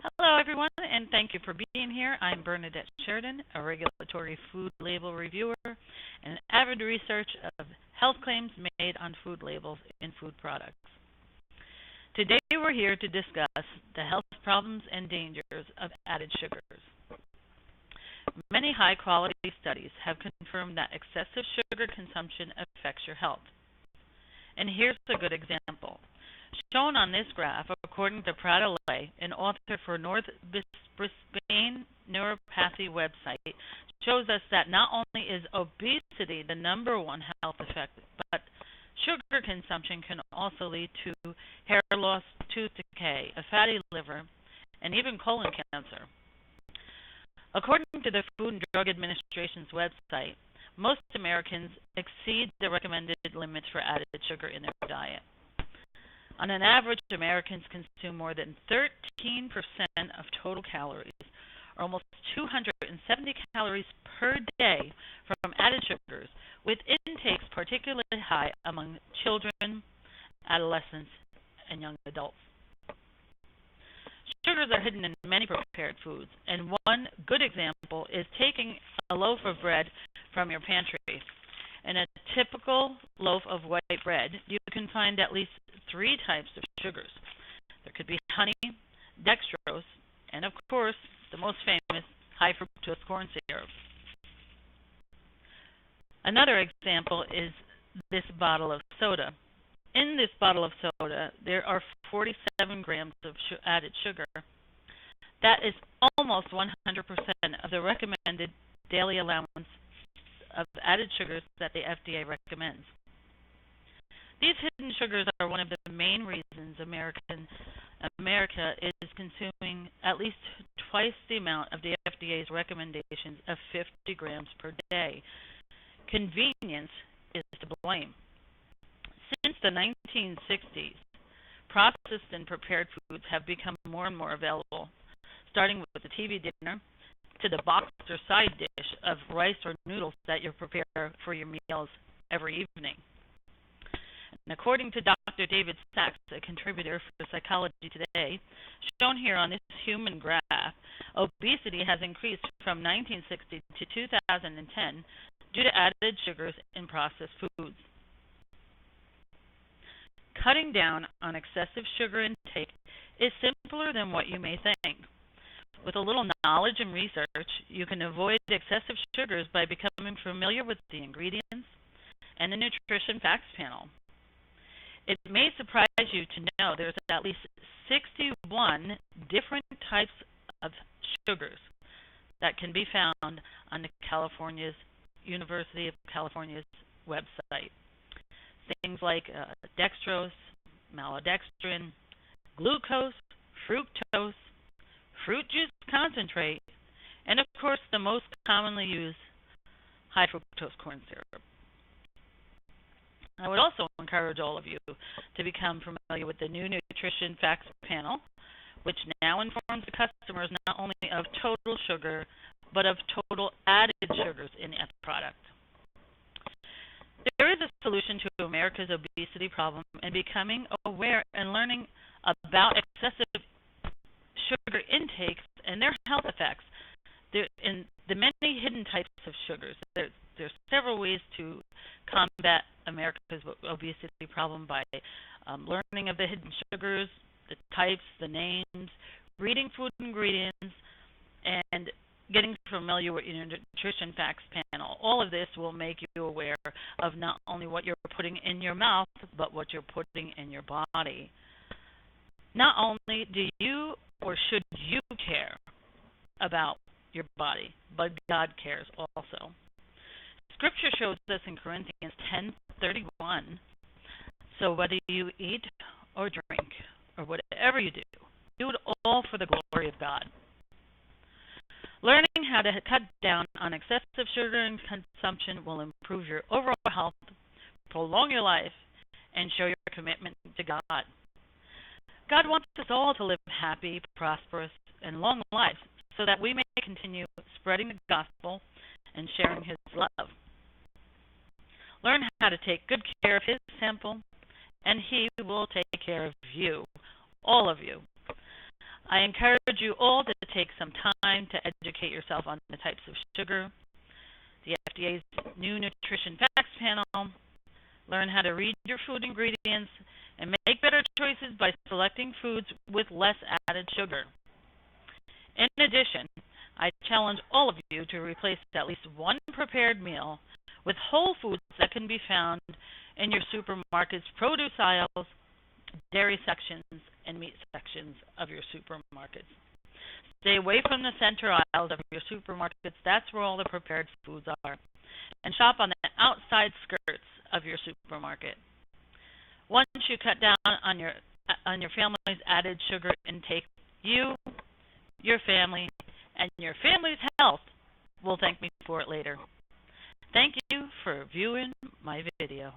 Hello, everyone, and thank you for being here. I'm Bernadette Sheridan, a regulatory food label reviewer and an avid researcher of health claims made on food labels in food products. Today, we're here to discuss the health problems and dangers of added sugars. Many high-quality studies have confirmed that excessive sugar consumption affects your health. And here's a good example. Shown on this graph, according to Pradalay, an author for North Brisbane Neuropathy website, shows us that not only is obesity the number one health effect, but sugar consumption can also lead to hair loss, tooth decay, a fatty liver, and even colon cancer. According to the Food and Drug Administration's website, most Americans exceed the recommended limits for added sugar in their diet. On an average, Americans consume more than 13% of total calories, or almost 270 calories per day from added sugars, with intakes particularly high among children, adolescents, and young adults. Sugars are hidden in many prepared foods, and one good example is taking a loaf of bread from your pantry. In a typical loaf of white bread, you can find at least 3 types of sugars. There could be honey, dextrose, and of course, the most famous, high fructose corn syrup. Another example is this bottle of soda. In this bottle of soda, there are 47 grams of added sugar. That is almost 100% of the recommended daily allowance of added sugars that the FDA recommends. These hidden sugars are one of the main reasons America is consuming at least twice the amount of the FDA's recommendations of 50 grams per day. Convenience is to blame. Since the 1960s, processed and prepared foods have become more and more available, starting with the TV dinner to the boxed or side dish of rice or noodles that you prepare for your meals every evening. And according to Dr. David Sachs, a contributor for Psychology Today, shown here on this human graph, obesity has increased from 1960 to 2010 due to added sugars in processed foods. Cutting down on excessive sugar intake is simpler than what you may think. With a little knowledge and research, you can avoid excessive sugars by becoming familiar with the ingredients and the nutrition facts panel. It may surprise you to know there's at least 61 different types of sugars that can be found on the University of California's website. Things like dextrose, maltodextrin, glucose, fructose, fruit juice concentrate, and of course the most commonly used, high fructose corn syrup. I would also encourage all of you to become familiar with the new Nutrition Facts Panel, which now informs the customers not only of total sugar, but of total added sugars in the product. There is a solution to America's obesity problem, and becoming aware and learning about excessive sugar intakes and their health effects. In the many hidden types of sugars, there's several ways to combat America's obesity problem by learning of the hidden sugars, the types, the names, reading food ingredients, and getting familiar with your nutrition facts panel. All of this will make you aware of not only what you're putting in your mouth, but what you're putting in your body. Not only do you or should you care about your body, but God cares also. Scripture shows us in Corinthians 10:31, so whether you eat or drink or whatever you do it all for the glory of God. Learning how to cut down on excessive sugar consumption will improve your overall health, prolong your life, and show your commitment to God. God wants us all to live happy, prosperous, and long lives so that we may continue spreading the gospel and sharing His love. Learn how to take good care of His temple, and He will take care of you, all of you. I encourage you all to take some time to educate yourself on the types of sugar, the FDA's new nutrition facts panel, learn how to read your food ingredients, and make better choices by selecting foods with less added sugar. In addition, I challenge all of you to replace at least one prepared meal with whole foods that can be found in your supermarket's produce aisles, dairy sections, and meat sections of your supermarkets. Stay away from the center aisles of your supermarkets. That's where all the prepared foods are. And shop on the outside skirts of your supermarket. Once you cut down on your family's added sugar intake, you, your family, and your family's health will thank me for it later. Thank you for viewing my video.